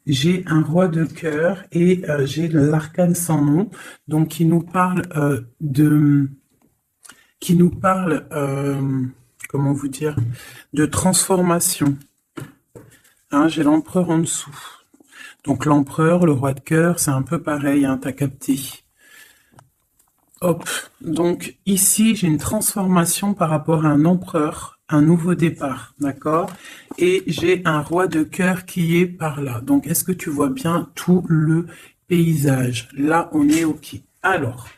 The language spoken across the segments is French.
j'ai un roi de cœur et j'ai l'arcane sans nom, donc qui nous parle, comment vous dire, de transformation. Hein, j'ai l'empereur en dessous. Donc l'empereur, le roi de cœur, c'est un peu pareil, hein, t'as capté. Hop, donc ici j'ai une transformation par rapport à un empereur, un nouveau départ, d'accord? Et j'ai un roi de cœur qui est par là. Donc est-ce que tu vois bien tout le paysage? Là on est ok. Alors,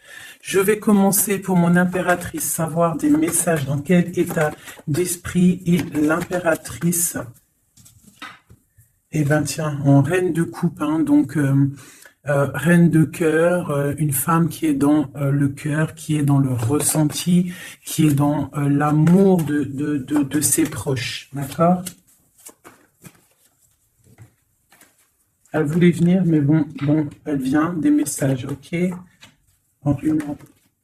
je vais commencer pour mon impératrice, savoir des messages, dans quel état d'esprit est l'impératrice. Eh ben tiens, en reine de coupe, hein, donc reine de cœur, une femme qui est dans le cœur, qui est dans le ressenti, qui est dans l'amour de ses proches, d'accord? Elle voulait venir, mais bon, elle vient, des messages, ok? En une,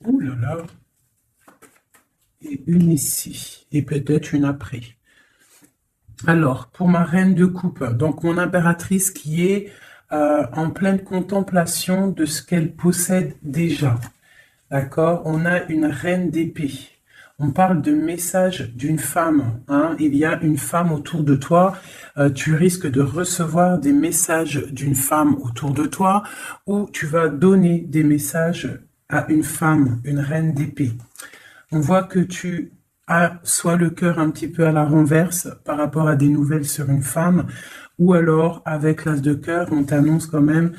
ouh là là, et une ici, et peut-être une après. Alors, pour ma reine de coupe, donc mon impératrice qui est en pleine contemplation de ce qu'elle possède déjà. D'accord? On a une reine d'épée. On parle de message d'une femme. Hein? Il y a une femme autour de toi. Tu risques de recevoir des messages d'une femme autour de toi ou tu vas donner des messages à une femme, une reine d'épée. On voit que tu as soit le cœur un petit peu à la renverse par rapport à des nouvelles sur une femme, ou alors avec l'as de cœur, on t'annonce quand même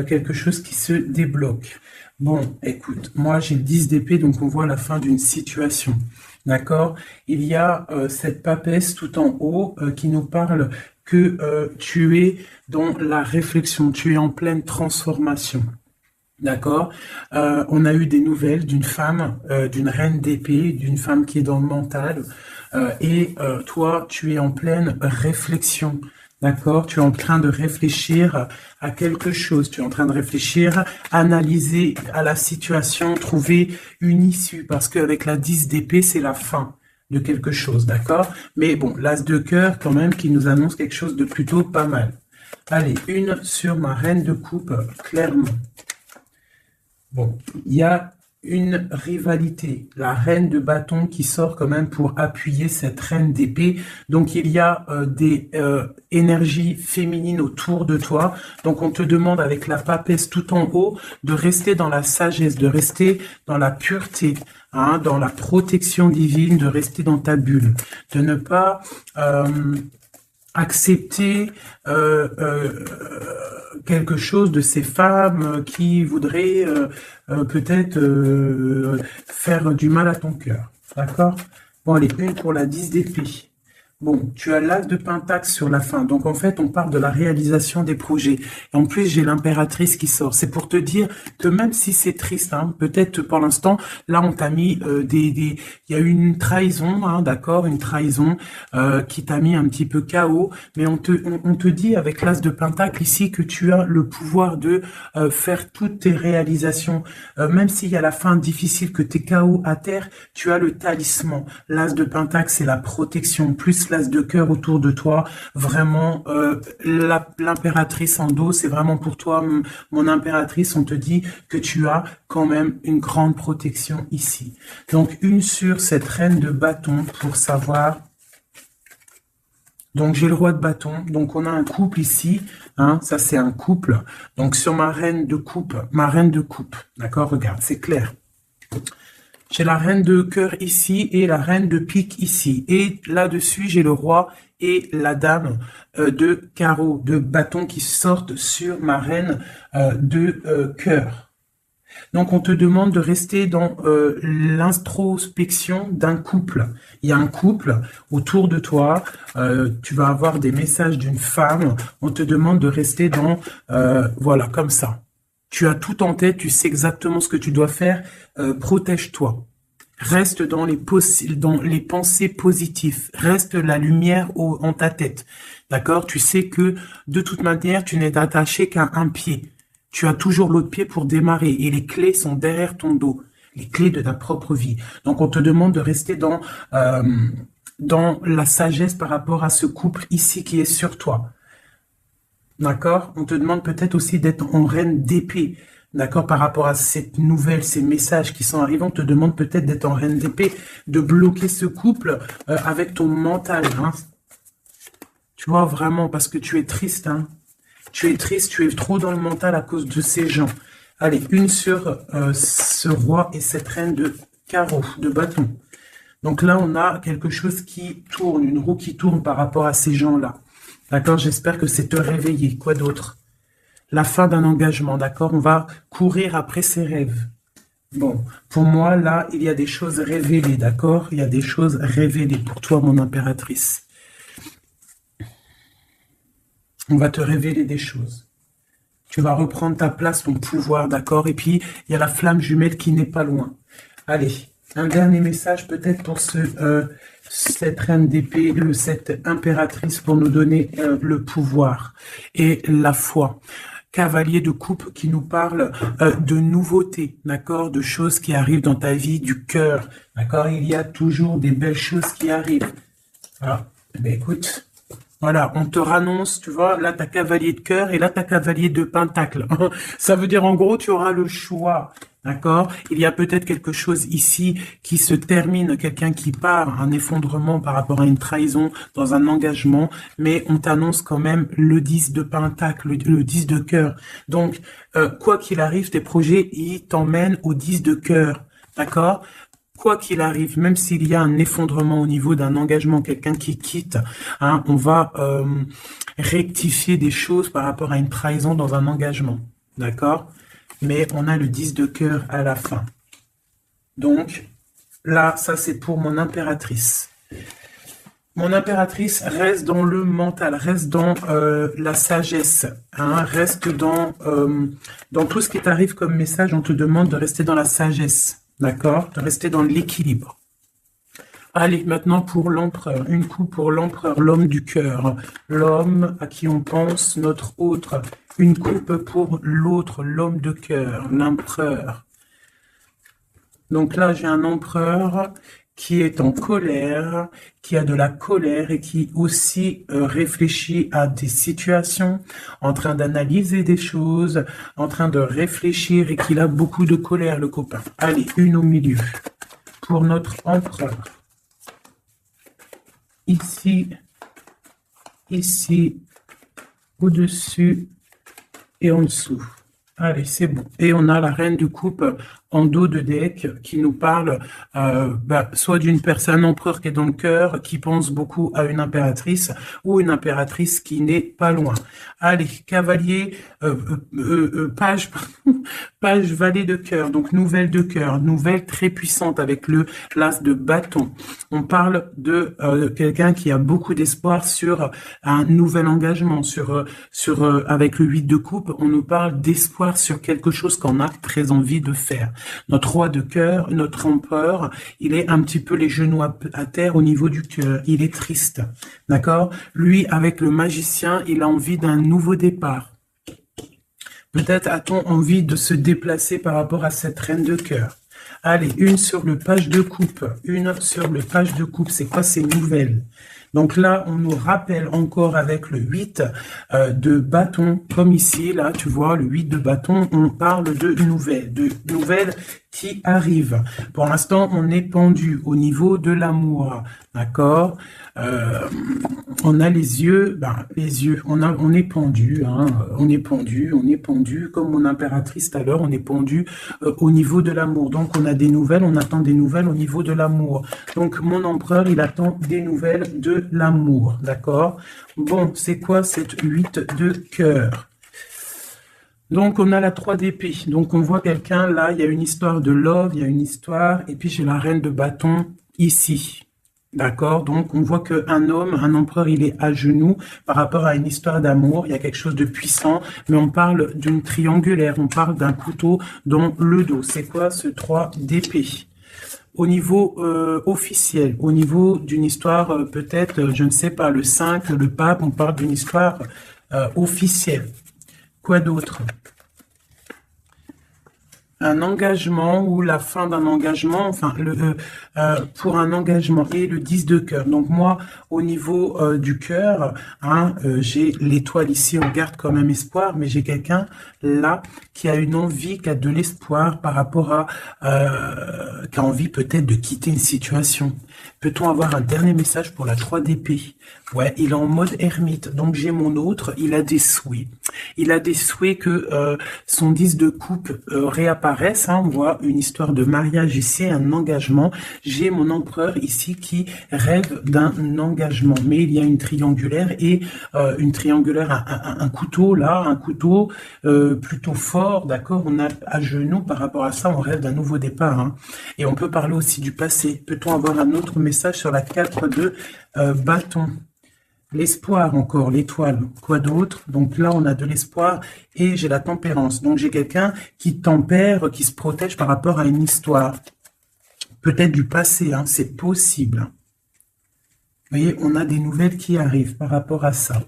quelque chose qui se débloque. Bon, écoute, moi j'ai le 10 d'épée, donc on voit la fin d'une situation. D'accord? Il y a cette papesse tout en haut qui nous parle que tu es dans la réflexion, tu es en pleine transformation. D'accord. On a eu des nouvelles d'une femme, d'une reine d'épée, d'une femme qui est dans le mental. Et toi, tu es en pleine réflexion. D'accord. Tu es en train de réfléchir à quelque chose. Tu es en train de réfléchir, analyser à la situation, trouver une issue. Parce qu'avec la 10 d'épée, c'est la fin de quelque chose. D'accord. Mais bon, l'as de cœur quand même qui nous annonce quelque chose de plutôt pas mal. Allez, une sur ma reine de coupe, clairement. Bon, il y a une rivalité, la reine de bâton qui sort quand même pour appuyer cette reine d'épée. Donc il y a des énergies féminines autour de toi. Donc on te demande avec la papesse tout en haut de rester dans la sagesse, de rester dans la pureté, hein, dans la protection divine, de rester dans ta bulle, de ne pas accepter quelque chose de ces femmes qui voudraient peut-être faire du mal à ton cœur. D'accord? Bon, allez, une pour la 10 d'épée. Bon, tu as l'as de pentacle sur la fin. Donc, en fait, on parle de la réalisation des projets. Et en plus, j'ai l'impératrice qui sort. C'est pour te dire que même si c'est triste, hein, peut-être pour l'instant, là, on t'a mis il y a eu une trahison, hein, d'accord, une trahison qui t'a mis un petit peu KO. Mais on te dit avec l'as de pentacle ici que tu as le pouvoir de faire toutes tes réalisations. Même s'il y a la fin difficile, que tu es KO à terre, tu as le talisman. L'as de pentacle, c'est la protection. Plus l'as de cœur autour de toi, vraiment l'impératrice en dos, c'est vraiment pour toi, mon impératrice, on te dit que tu as quand même une grande protection ici. Donc une sur cette reine de bâton pour savoir. Donc j'ai le roi de bâton, donc on a un couple ici, hein, ça c'est un couple. Donc sur ma reine de coupe, d'accord, regarde, c'est clair. J'ai la reine de cœur ici et la reine de pique ici. Et là-dessus, j'ai le roi et la dame de carreau, de bâton qui sortent sur ma reine de cœur. Donc, on te demande de rester dans l'introspection d'un couple. Il y a un couple autour de toi. Tu vas avoir des messages d'une femme. On te demande de rester dans, voilà, comme ça. Tu as tout en tête, tu sais exactement ce que tu dois faire. Protège-toi. Reste dans les pensées positives. Reste la lumière en ta tête. D'accord? Tu sais que de toute manière, tu n'es attaché qu'à un pied. Tu as toujours l'autre pied pour démarrer. Et les clés sont derrière ton dos. Les clés de ta propre vie. Donc, on te demande de rester dans la sagesse par rapport à ce couple ici qui est sur toi. D'accord? On te demande peut-être aussi d'être en reine d'épée. D'accord? Par rapport à cette nouvelle, ces messages qui sont arrivés, on te demande peut-être d'être en reine d'épée, de bloquer ce couple avec ton mental. Hein. Tu vois, vraiment, parce que tu es triste. Hein. Tu es triste, tu es trop dans le mental à cause de ces gens. Allez, une sur ce roi et cette reine de carreau, de bâton. Donc là, on a quelque chose qui tourne, une roue qui tourne par rapport à ces gens-là. D'accord? J'espère que c'est te réveiller. Quoi d'autre? La fin d'un engagement, d'accord? On va courir après ses rêves. Bon, pour moi, là, il y a des choses révélées, d'accord? Il y a des choses révélées pour toi, mon impératrice. On va te révéler des choses. Tu vas reprendre ta place, ton pouvoir, d'accord? Et puis, il y a la flamme jumelle qui n'est pas loin. Allez, un dernier message peut-être pour cette reine d'épée, cette impératrice pour nous donner le pouvoir et la foi. Cavalier de coupe qui nous parle de nouveautés, d'accord, de choses qui arrivent dans ta vie, du cœur, d'accord. Il y a toujours des belles choses qui arrivent. Voilà. Ben écoute, voilà, on te rannonce, tu vois, là t'as cavalier de cœur et là t'as cavalier de pentacle. Ça veut dire en gros tu auras le choix. D'accord? Il y a peut-être quelque chose ici qui se termine, quelqu'un qui part, un effondrement par rapport à une trahison dans un engagement, mais on t'annonce quand même le 10 de pentacle, le 10 de cœur. Donc, quoi qu'il arrive, tes projets, ils t'emmènent au 10 de cœur. D'accord? Quoi qu'il arrive, même s'il y a un effondrement au niveau d'un engagement, quelqu'un qui quitte, hein, on va rectifier des choses par rapport à une trahison dans un engagement. D'accord? Mais on a le 10 de cœur à la fin. Donc, là, ça c'est pour mon impératrice. Mon impératrice reste dans le mental, reste dans la sagesse, hein, reste dans tout ce qui t'arrive comme message, on te demande de rester dans la sagesse, d'accord? De rester dans l'équilibre. Allez, maintenant pour l'empereur, une coupe pour l'empereur, l'homme du cœur, l'homme à qui on pense, notre autre. Une coupe pour l'autre, l'homme de cœur, l'empereur. Donc là, j'ai un empereur qui est en colère, qui a de la colère et qui aussi réfléchit à des situations, en train d'analyser des choses, en train de réfléchir et qu'il a beaucoup de colère, le copain. Allez, une au milieu pour notre empereur. Ici, ici, au-dessus et en dessous. Allez, c'est bon. Et on a la reine du coupe en dos de deck qui nous parle soit d'une personne, un empereur qui est dans le cœur, qui pense beaucoup à une impératrice, ou une impératrice qui n'est pas loin. Allez, cavalier, page, page valet de cœur, donc nouvelle de cœur, nouvelle très puissante avec l'as de bâton. On parle de quelqu'un qui a beaucoup d'espoir sur un nouvel engagement, avec le 8 de coupe, on nous parle d'espoir sur quelque chose qu'on a très envie de faire. Notre roi de cœur, notre empereur, il est un petit peu les genoux à terre au niveau du cœur. Il est triste, d'accord? Lui, avec le magicien, il a envie d'un nouveau départ. Peut-être a-t-on envie de se déplacer par rapport à cette reine de cœur. Allez, une sur le page de coupe. Une sur le page de coupe. C'est quoi ces nouvelles? Donc là, on nous rappelle encore avec le 8 de bâton, comme ici, là, tu vois, le 8 de bâton, on parle de nouvelles qui arrivent. Pour l'instant, on est pendu au niveau de l'amour, d'accord? On a les yeux, on est pendu, hein, on est pendu, comme mon impératrice tout à l'heure, on est pendu au niveau de l'amour. Donc, on a des nouvelles, on attend des nouvelles au niveau de l'amour. Donc, mon empereur, il attend des nouvelles de l'amour, d'accord? Bon, c'est quoi cette 8 de cœur? Donc, on a la 3 d'épée. Donc, on voit quelqu'un, là, il y a une histoire de love, il y a une histoire, et puis j'ai la reine de bâton ici. D'accord? Donc, on voit qu'un homme, un empereur, il est à genoux par rapport à une histoire d'amour. Il y a quelque chose de puissant, mais on parle d'une triangulaire. On parle d'un couteau dans le dos. C'est quoi ce 3 d'épée? Au niveau officiel, au niveau d'une histoire, peut-être, je ne sais pas, le 5, le pape, on parle d'une histoire officielle. Quoi d'autre? un engagement ou la fin d'un engagement, enfin pour un engagement, et le 10 de cœur. Donc moi, au niveau du cœur, hein, j'ai l'étoile ici, on garde quand même espoir, mais j'ai quelqu'un là qui a une envie, qui a de l'espoir par rapport à, qui a envie peut-être de quitter une situation. Peut-on avoir un dernier message pour la 3 d'épée? Ouais, il est en mode ermite, donc j'ai mon autre, il a des souhaits. Il a des souhaits que son 10 de coupe réapparaisse, hein, on voit une histoire de mariage ici, un engagement. J'ai mon empereur ici qui rêve d'un engagement, mais il y a une triangulaire et un couteau là, un couteau plutôt fort, d'accord. On a à genoux par rapport à ça, on rêve d'un nouveau départ, hein. Et on peut parler aussi du passé. Peut-on avoir un autre message sur la 4 de bâton? L'espoir encore, l'étoile, quoi d'autre? Donc là, on a de l'espoir et j'ai la tempérance. Donc j'ai quelqu'un qui tempère, qui se protège par rapport à une histoire. Peut-être du passé, hein, c'est possible. Vous voyez, on a des nouvelles qui arrivent par rapport à ça.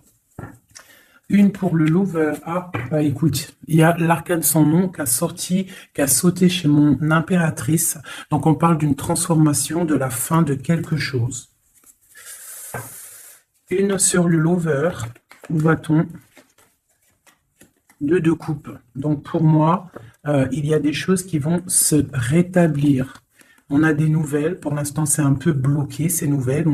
Une pour le lover. Ah, bah écoute, il y a l'arcane sans nom qui a sauté chez mon impératrice. Donc on parle d'une transformation, de la fin de quelque chose. Une sur le lover, où va-t-on? 2 de coupe. Donc pour moi, il y a des choses qui vont se rétablir. On a des nouvelles, pour l'instant c'est un peu bloqué ces nouvelles,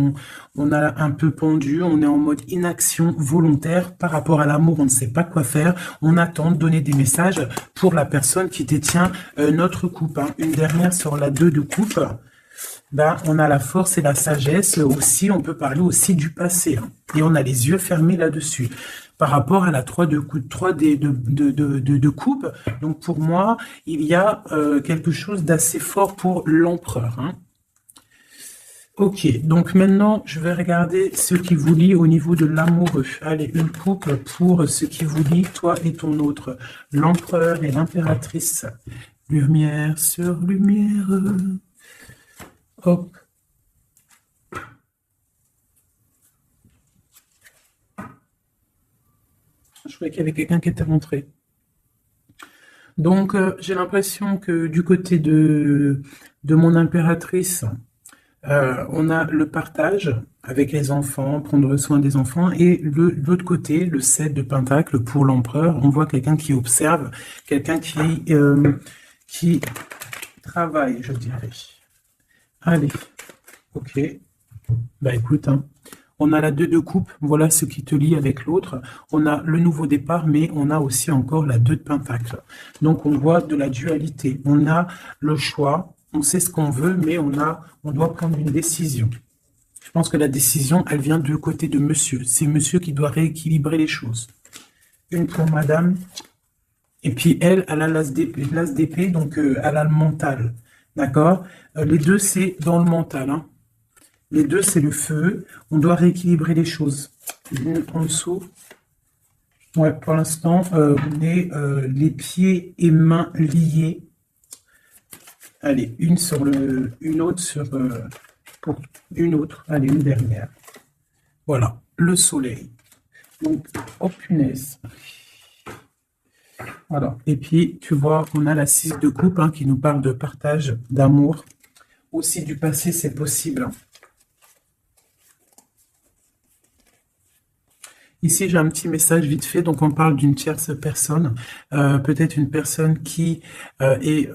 on a un peu pendu, on est en mode inaction volontaire par rapport à l'amour, on ne sait pas quoi faire, on attend de donner des messages pour la personne qui détient notre coupe, hein. Une dernière sur la 2 de coupe. Ben, on a la force et la sagesse aussi, on peut parler aussi du passé, hein. Et on a les yeux fermés là-dessus. Par rapport à la 3 de coupe, de coupe, donc pour moi, il y a quelque chose d'assez fort pour l'empereur, hein. Ok, donc maintenant, je vais regarder ce qui vous lie au niveau de l'amoureux. Allez, une coupe pour ce qui vous lie, toi et ton autre. L'empereur et l'impératrice. Lumière sur lumière. Hop. Je croyais qu'il y avait quelqu'un qui était rentré. Donc, j'ai l'impression que du côté de mon impératrice, on a le partage avec les enfants, prendre soin des enfants, et l'autre côté, le 7 de pentacle pour l'empereur, on voit quelqu'un qui observe, quelqu'un qui travaille, je dirais. Allez, ok. Bah écoute, hein. On a la 2 de coupe, voilà ce qui te lie avec l'autre. On a le nouveau départ, mais on a aussi encore la 2 de pentacle. Donc on voit de la dualité. On a le choix, on sait ce qu'on veut, mais on doit prendre une décision. Je pense que la décision, elle vient du côté de monsieur. C'est monsieur qui doit rééquilibrer les choses. Une pour madame. Et puis elle a l'as d'épée, donc elle a le mental. D'accord? Les deux, c'est dans le mental, hein. Les deux, c'est le feu. On doit rééquilibrer les choses. En dessous. Ouais, pour l'instant, on est les pieds et mains liés. Allez, une autre sur pour une autre. Allez, une dernière. Voilà, le soleil. Donc, oh punaise. Voilà. Et puis, tu vois, on a la 6 de coupe, hein, qui nous parle de partage, d'amour. Aussi du passé, c'est possible. Ici, j'ai un petit message vite fait. Donc, on parle d'une tierce personne. Peut-être une personne qui est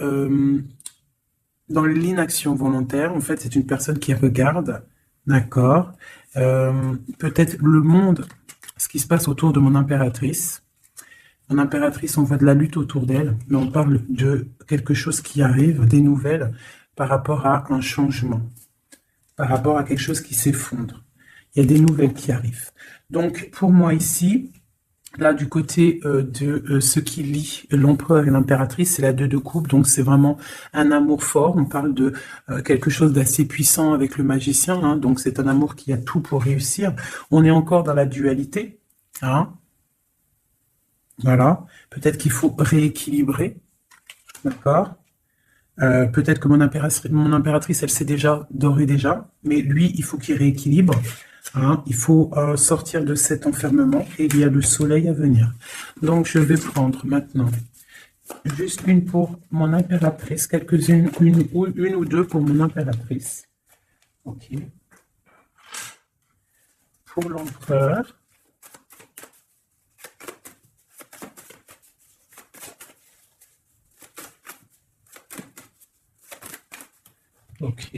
dans l'inaction volontaire. En fait, c'est une personne qui regarde. D'accord. Peut-être le monde, ce qui se passe autour de mon impératrice. Mon impératrice, on voit de la lutte autour d'elle, mais on parle de quelque chose qui arrive, des nouvelles, par rapport à un changement, par rapport à quelque chose qui s'effondre. Il y a des nouvelles qui arrivent. Donc, pour moi ici, là, du côté de ce qui lie l'empereur et l'impératrice, c'est la 2 de coupe, donc c'est vraiment un amour fort. On parle de quelque chose d'assez puissant avec le magicien, hein, donc c'est un amour qui a tout pour réussir. On est encore dans la dualité, hein. Voilà, peut-être qu'il faut rééquilibrer, d'accord. Peut-être que mon impératrice, elle sait déjà, d'ores et déjà, mais lui, il faut qu'il rééquilibre. Hein, il faut sortir de cet enfermement et il y a le soleil à venir. Donc, je vais prendre maintenant Juste une pour mon impératrice, quelques-unes, une ou deux pour mon impératrice. Ok. Pour l'empereur. Ok.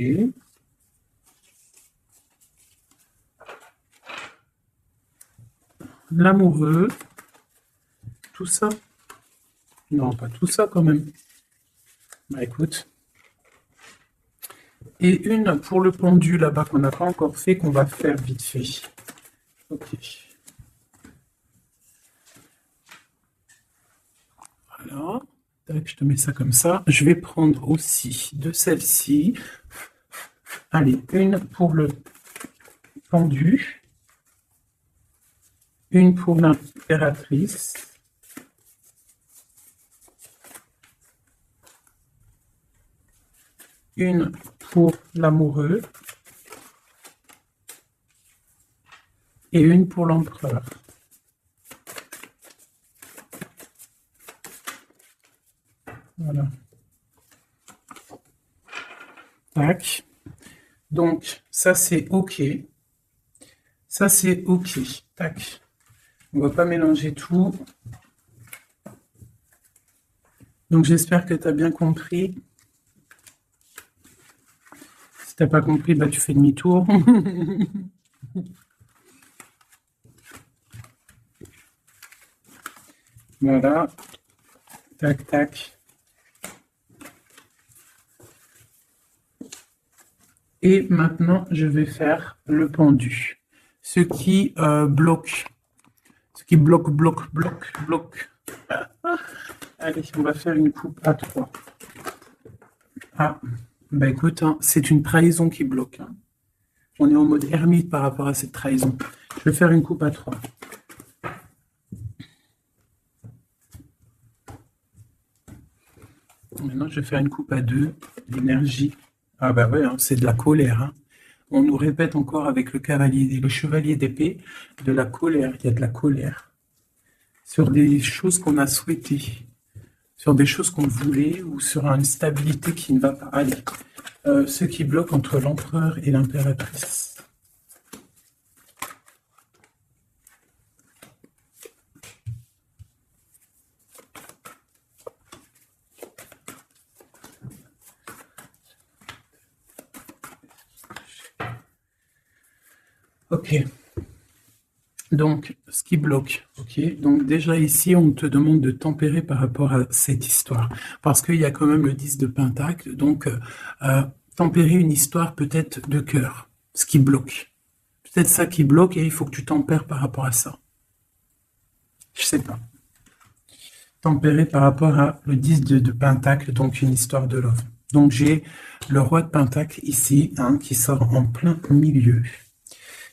L'amoureux. Tout ça. Non, pas tout ça quand même. Bah écoute. Et une pour le pendu là-bas qu'on n'a pas encore fait, qu'on va faire vite fait. Ok. Voilà. Tac, je te mets ça comme ça. Je vais prendre aussi de celle-ci. Allez, une pour le pendu. Une pour l'impératrice. Une pour l'amoureux. Et une pour l'empereur. Voilà. Tac. Donc, ça c'est OK. Ça c'est OK. Tac. On va pas mélanger tout. Donc, j'espère que tu as bien compris. Si tu n'as pas compris, bah, tu fais demi-tour. Voilà. Tac, tac. Et maintenant, je vais faire le pendu. Ce qui bloque. Ce qui bloque. Allez, on va faire une coupe à 3. Ah, bah écoute, hein, c'est une trahison qui bloque. Hein. On est en mode ermite par rapport à cette trahison. Je vais faire une coupe à 3. Maintenant, je vais faire une coupe à 2. L'énergie. Ah bah ouais, hein, c'est de la colère. Hein. On nous répète encore avec le cavalier et le chevalier d'épée de la colère. Il y a de la colère. Sur des choses qu'on a souhaitées. Sur des choses qu'on voulait ou sur une stabilité qui ne va pas. Allez. Ce qui bloque entre l'empereur et l'impératrice. Ok. Donc, ce qui bloque. Ok. Donc, déjà ici, on te demande de tempérer par rapport à cette histoire. Parce qu'il y a quand même le 10 de Pentacle. Donc, tempérer une histoire peut-être de cœur. Ce qui bloque. Peut-être ça qui bloque et il faut que tu tempères par rapport à ça. Je sais pas. Tempérer par rapport à le 10 de Pentacle, donc une histoire de love. Donc, j'ai le roi de Pentacle ici, hein, qui sort en plein milieu.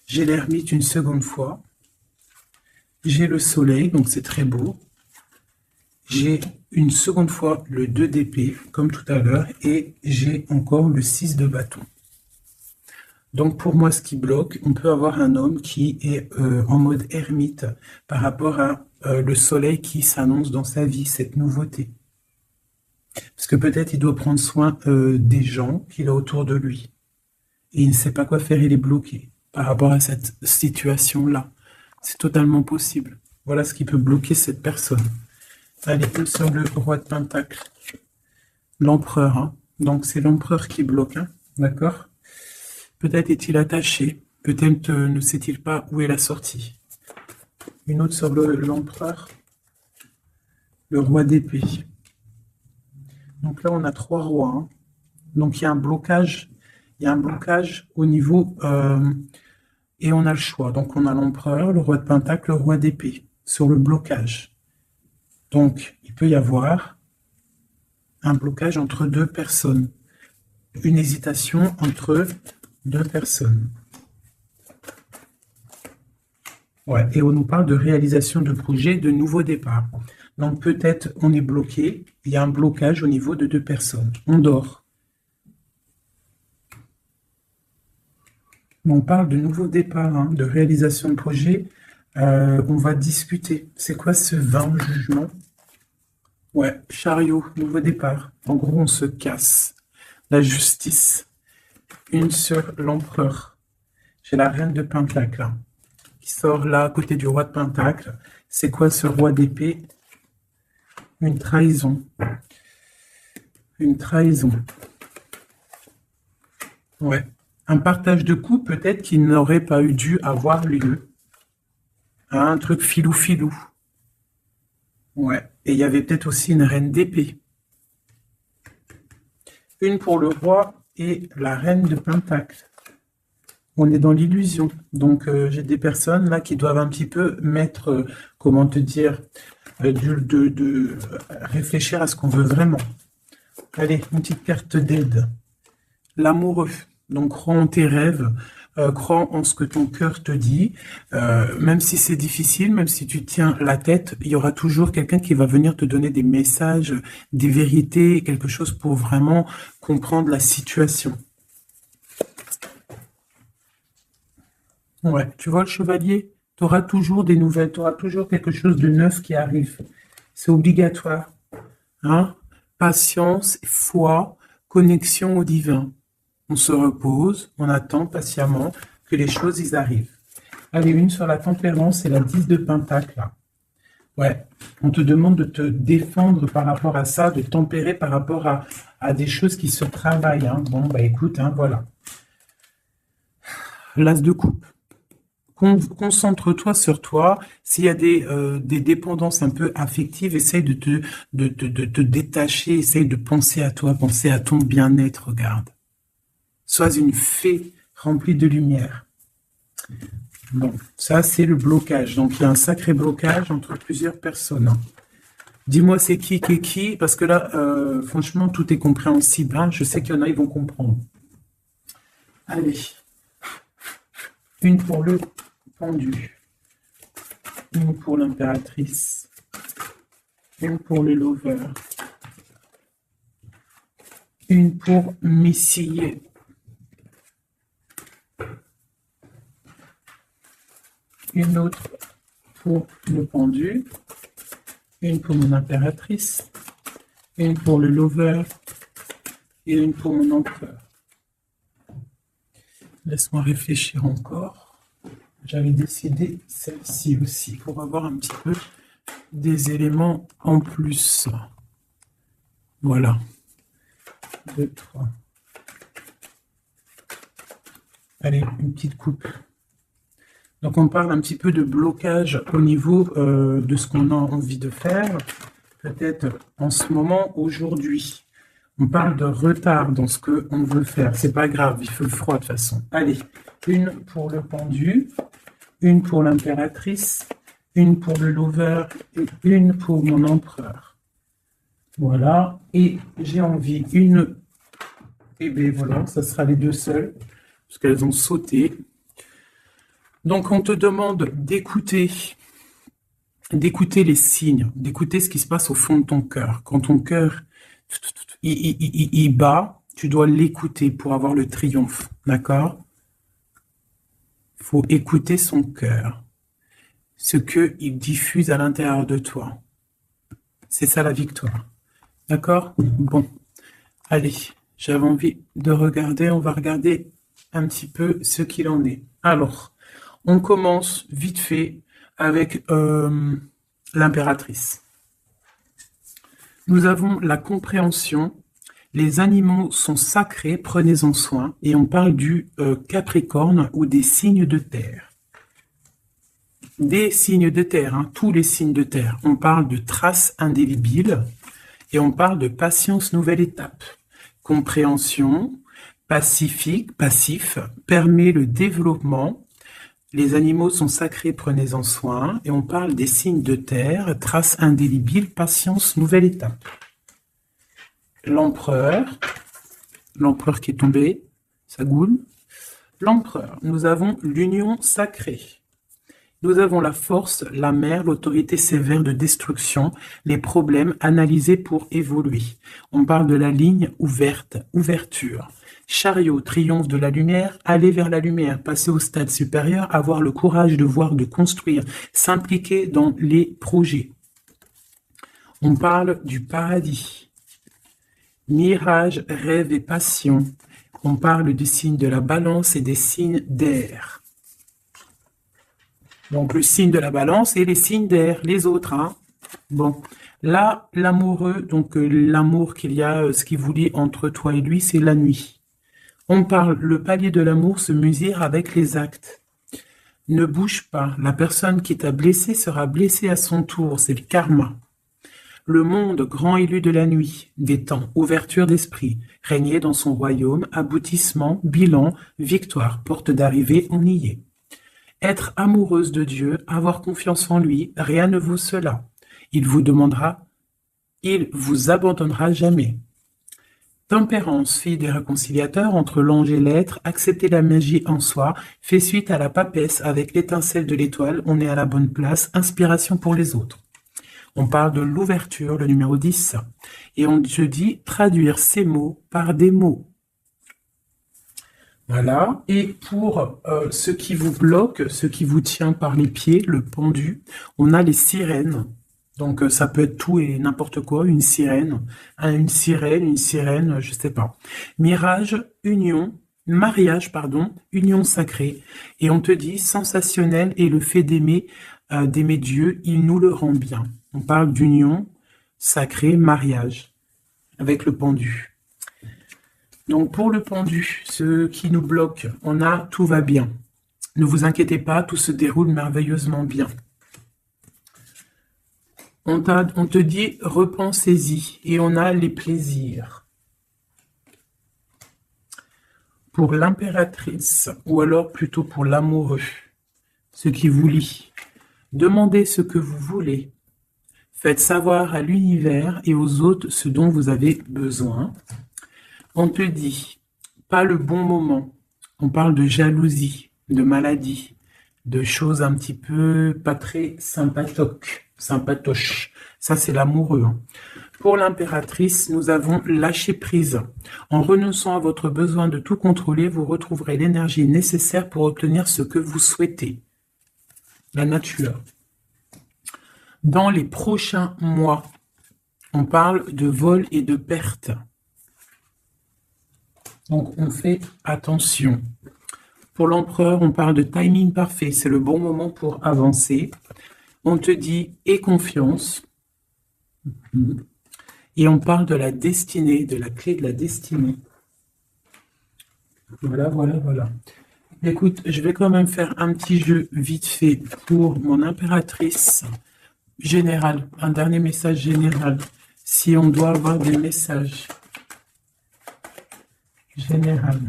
J'ai l'ermite une seconde fois. J'ai le soleil, donc c'est très beau. J'ai une seconde fois le 2 d'épée, comme tout à l'heure, et j'ai encore le 6 de bâton. Donc pour moi, ce qui bloque, on peut avoir un homme qui est en mode ermite par rapport à le soleil qui s'annonce dans sa vie, cette nouveauté. Parce que peut-être il doit prendre soin des gens qu'il a autour de lui. Et il ne sait pas quoi faire, il est bloqué par rapport à cette situation-là. C'est totalement possible. Voilà ce qui peut bloquer cette personne. Allez, sur le roi de Pentacle. L'empereur. Hein. Donc, c'est l'empereur qui bloque. Hein. D'accord? Peut-être est-il attaché. Peut-être ne sait-il pas où est la sortie. Une autre sur l'empereur. Le roi d'épée. Donc là, on a 3 rois. Hein. Donc, il y a un blocage. Il y a un blocage au niveau... et on a le choix. Donc, on a l'empereur, le roi de Pentacle, le roi d'épée. Sur le blocage. Donc, il peut y avoir un blocage entre 2 personnes. Une hésitation entre 2 personnes. Ouais, et on nous parle de réalisation de projets, de nouveaux départs. Donc, peut-être on est bloqué, il y a un blocage au niveau de 2 personnes. On dort. On parle de nouveaux départs, hein, de réalisation de projets. On va discuter. C'est quoi ce 20 jugement? Ouais, chariot, nouveau départ. En gros, on se casse. La justice. Une sur l'empereur. J'ai la reine de Pentacle, là, qui sort là, à côté du roi de Pentacle. C'est quoi ce roi d'épée? Une trahison. Une trahison. Ouais. Un partage de coups, peut-être qui n'aurait pas eu dû avoir lieu. Hein, un truc filou-filou. Ouais. Et il y avait peut-être aussi une reine d'épée. Une pour le roi et la reine de Pentacle. On est dans l'illusion. Donc, j'ai des personnes là qui doivent un petit peu mettre, comment te dire, de réfléchir à ce qu'on veut vraiment. Allez, une petite carte d'aide. L'amoureux. Donc, crois en tes rêves, crois en ce que ton cœur te dit. Même si c'est difficile, même si tu tiens la tête, il y aura toujours quelqu'un qui va venir te donner des messages, des vérités, quelque chose pour vraiment comprendre la situation. Ouais, tu vois le chevalier, tu auras toujours des nouvelles, tu auras toujours quelque chose de neuf qui arrive. C'est obligatoire. Hein? Patience, foi, connexion au divin. On se repose, on attend patiemment que les choses y arrivent. Allez, une sur la tempérance et la 10 de Pentacle, là. Ouais, on te demande de te défendre par rapport à ça, de tempérer par rapport à des choses qui se travaillent. Hein. Bon, bah écoute, hein, voilà. L'as de coupe. Concentre-toi sur toi. S'il y a des dépendances un peu affectives, essaye de te détacher, essaye de penser à toi, penser à ton bien-être, regarde. Sois une fée remplie de lumière. Bon, ça c'est le blocage. Donc il y a un sacré blocage entre plusieurs personnes. Dis-moi c'est qui, parce que là, franchement, tout est compréhensible. Hein. Je sais qu'il y en a, ils vont comprendre. Allez. Une pour le pendu. Une pour l'impératrice. Une pour le lover. Une pour Messie. Une autre pour le pendu. Une pour mon impératrice. Une pour le lover. Et une pour mon empereur. Laisse-moi réfléchir encore. J'avais décidé celle-ci aussi pour avoir un petit peu des éléments en plus. Voilà. 2, 3. Allez, une petite coupe. Donc on parle un petit peu de blocage au niveau de ce qu'on a envie de faire. Peut-être en ce moment, aujourd'hui. On parle de retard dans ce qu'on veut faire. C'est pas grave, il fait froid de toute façon. Allez, une pour le pendu, une pour l'impératrice, une pour le lover et une pour mon empereur. Voilà. Et j'ai envie une... Et bien voilà, ça sera les deux seules, parce qu'elles ont sauté. Donc on te demande d'écouter les signes, d'écouter ce qui se passe au fond de ton cœur. Quand ton cœur il bat, tu dois l'écouter pour avoir le triomphe, d'accord? Il faut écouter son cœur, ce qu'il diffuse à l'intérieur de toi. C'est ça la victoire, d'accord? Bon, allez, j'avais envie de regarder, on va regarder un petit peu ce qu'il en est. Alors, on commence vite fait avec l'impératrice. Nous avons la compréhension. Les animaux sont sacrés, prenez-en soin. Et on parle du Capricorne ou des signes de terre. Des signes de terre, hein, tous les signes de terre. On parle de traces indélébiles et on parle de patience, nouvelle étape. Compréhension, passif, permet le développement. Les animaux sont sacrés, prenez-en soin. Et on parle des signes de terre, traces indélébiles, patience, nouvelle étape. L'empereur qui est tombé, Sagoul. L'empereur, nous avons l'union sacrée. Nous avons la force, la mer, l'autorité sévère de destruction, les problèmes analysés pour évoluer. On parle de la ligne ouverte, ouverture. Chariot, triomphe de la lumière, aller vers la lumière, passer au stade supérieur, avoir le courage de voir, de construire, s'impliquer dans les projets. On parle du paradis. Mirage, rêve et passion. On parle des signes de la balance et des signes d'air. Donc, le signe de la balance et les signes d'air, les autres. Hein. Bon, là, l'amoureux, donc l'amour qu'il y a, ce qui vous lie entre toi et lui, c'est la nuit. On parle, le palier de l'amour se mesure avec les actes. Ne bouge pas, la personne qui t'a blessé sera blessée à son tour, c'est le karma. Le monde, grand élu de la nuit, des temps, ouverture d'esprit, régner dans son royaume, aboutissement, bilan, victoire, porte d'arrivée, on y est. Être amoureuse de Dieu, avoir confiance en lui, rien ne vaut cela. Il vous abandonnera jamais. Tempérance, fille des réconciliateurs entre l'ange et l'être, accepter la magie en soi, fait suite à la papesse avec l'étincelle de l'étoile, on est à la bonne place, inspiration pour les autres. On parle de l'ouverture, le numéro 10, et on te dit traduire ces mots par des mots. Voilà, et pour ce qui vous bloque, ce qui vous tient par les pieds, le pendu, on a les sirènes. Donc ça peut être tout et n'importe quoi, une sirène, je sais pas. Mirage, union, mariage, pardon, union sacrée. Et on te dit sensationnel et le fait d'aimer Dieu, il nous le rend bien. On parle d'union sacrée, mariage, avec le pendu. Donc pour le pendu, ce qui nous bloque, on a tout va bien. Ne vous inquiétez pas, tout se déroule merveilleusement bien. On te dit repensez-y et on a les plaisirs. Pour l'impératrice, ou alors plutôt pour l'amoureux, ce qui vous lie, demandez ce que vous voulez. Faites savoir à l'univers et aux autres ce dont vous avez besoin. On te dit, pas le bon moment. On parle de jalousie, de maladie, de choses un petit peu pas très sympatoches. Ça, c'est l'amoureux. Hein. Pour l'impératrice, nous avons lâché prise. En renonçant à votre besoin de tout contrôler, vous retrouverez l'énergie nécessaire pour obtenir ce que vous souhaitez. La nature. Dans les prochains mois, on parle de vol et de perte. Donc, on fait attention. Pour l'empereur, on parle de timing parfait. C'est le bon moment pour avancer. On te dit « aie confiance ». Et on parle de la destinée, de la clé de la destinée. Voilà. Écoute, je vais quand même faire un petit jeu vite fait pour mon impératrice générale. Un dernier message général. Si on doit avoir des messages général.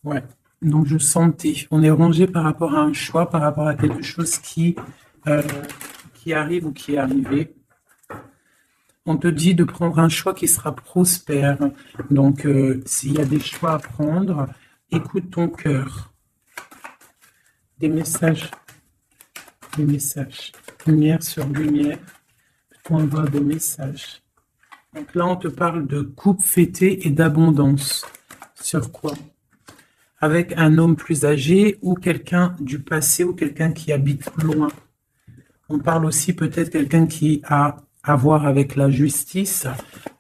Ouais. Donc je sentais. On est rongé par rapport à un choix, par rapport à quelque chose qui arrive ou qui est arrivé. On te dit de prendre un choix qui sera prospère. Donc s'il y a des choix à prendre, écoute ton cœur. Des messages. Lumière sur lumière. On voit des messages. Donc là, on te parle de couple fêté et d'abondance. Sur quoi? Avec un homme plus âgé ou quelqu'un du passé ou quelqu'un qui habite loin. On parle aussi peut-être quelqu'un qui a à voir avec la justice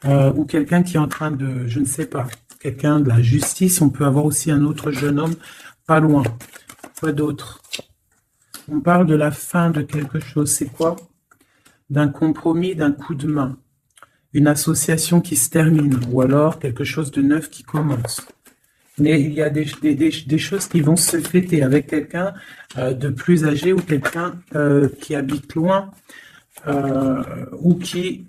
ou quelqu'un qui est en train de, je ne sais pas, quelqu'un de la justice. On peut avoir aussi un autre jeune homme pas loin. Quoi d'autre? On parle de la fin de quelque chose. C'est quoi? D'un compromis, d'un coup de main. Une association qui se termine ou alors quelque chose de neuf qui commence. Mais il y a des choses qui vont se fêter avec quelqu'un de plus âgé ou quelqu'un qui habite loin ou qui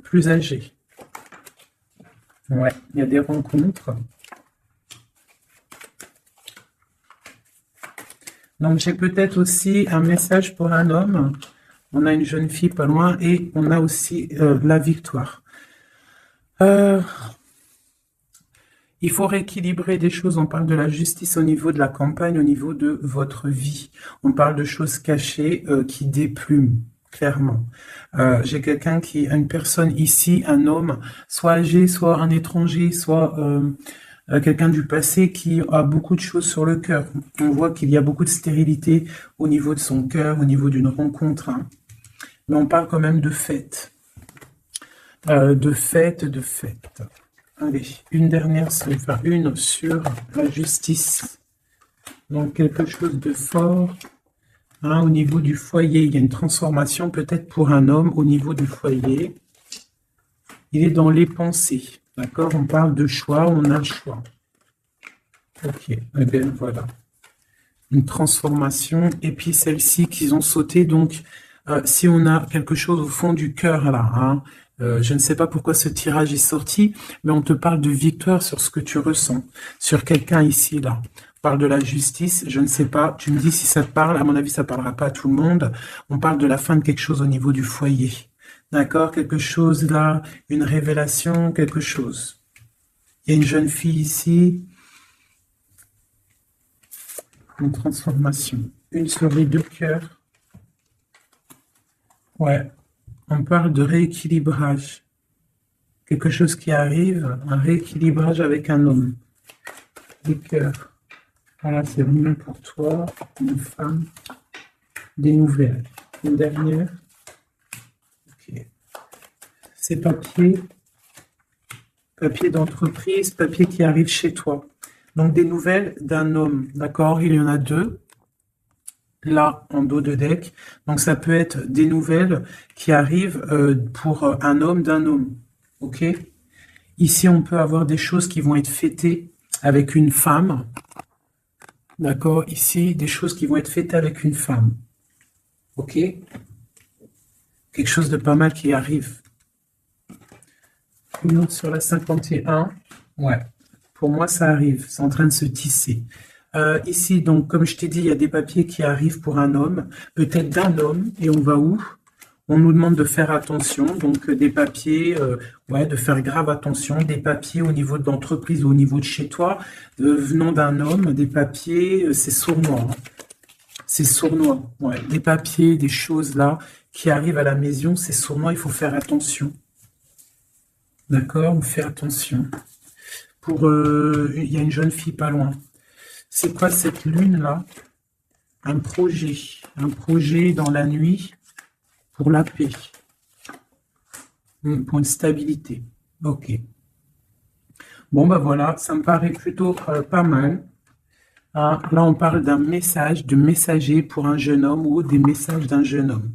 plus âgé. Ouais, il y a des rencontres. Donc j'ai peut-être aussi un message pour un homme. On a une jeune fille pas loin et on a aussi la victoire. Il faut rééquilibrer des choses. On parle de la justice au niveau de la campagne, au niveau de votre vie. On parle de choses cachées qui déplument, clairement. J'ai quelqu'un une personne ici, un homme, soit âgé, soit un étranger, soit quelqu'un du passé qui a beaucoup de choses sur le cœur. On voit qu'il y a beaucoup de stérilité au niveau de son cœur, au niveau d'une rencontre, hein. Mais on parle quand même de fête. De fête. Allez, une dernière, ça va faire une sur la justice. Donc, quelque chose de fort. Hein, au niveau du foyer, il y a une transformation peut-être pour un homme au niveau du foyer. Il est dans les pensées. D'accord? On parle de choix, on a le choix. Ok, eh bien voilà. Une transformation. Et puis celle-ci qu'ils ont sauté. Donc, si on a quelque chose au fond du cœur là, hein, je ne sais pas pourquoi ce tirage est sorti, mais on te parle de victoire sur ce que tu ressens, sur quelqu'un ici là. On parle de la justice, je ne sais pas, tu me dis si ça te parle, à mon avis ça ne parlera pas à tout le monde. On parle de la fin de quelque chose au niveau du foyer. D'accord? Quelque chose là, une révélation, quelque chose. Il y a une jeune fille ici. Une transformation. Une sur les deux cœurs. Ouais. On parle de rééquilibrage. Quelque chose qui arrive, un rééquilibrage avec un homme. Les cœurs. Voilà, c'est vraiment pour toi, une femme. Des nouvelles. Une dernière. Ok. C'est papier. Papier d'entreprise, papier qui arrive chez toi. Donc des nouvelles d'un homme, d'accord? Il y en a deux, là, en dos de deck. Donc ça peut être des nouvelles qui arrivent pour un homme d'un homme, ok? Ici, on peut avoir des choses qui vont être fêtées avec une femme, d'accord? Ici, des choses qui vont être fêtées avec une femme, ok? Quelque chose de pas mal qui arrive. Une autre sur la 51, ouais. Pour moi, ça arrive. C'est en train de se tisser. Ici, donc, comme je t'ai dit, il y a des papiers qui arrivent pour un homme, peut-être d'un homme, et on va où? On nous demande de faire attention, donc des papiers, ouais, de faire grave attention, des papiers au niveau de l'entreprise ou au niveau de chez toi, venant d'un homme, des papiers, c'est sournois. Hein. C'est sournois, ouais. Des papiers, des choses là, qui arrivent à la maison, c'est sournois, il faut faire attention. D'accord? On fait attention. Il y a une jeune fille pas loin. C'est quoi cette lune-là? Un projet dans la nuit pour la paix, pour une stabilité. Ok. Bon, ben voilà, ça me paraît plutôt pas mal. Ah, là, on parle d'un message, de messager pour un jeune homme ou des messages d'un jeune homme.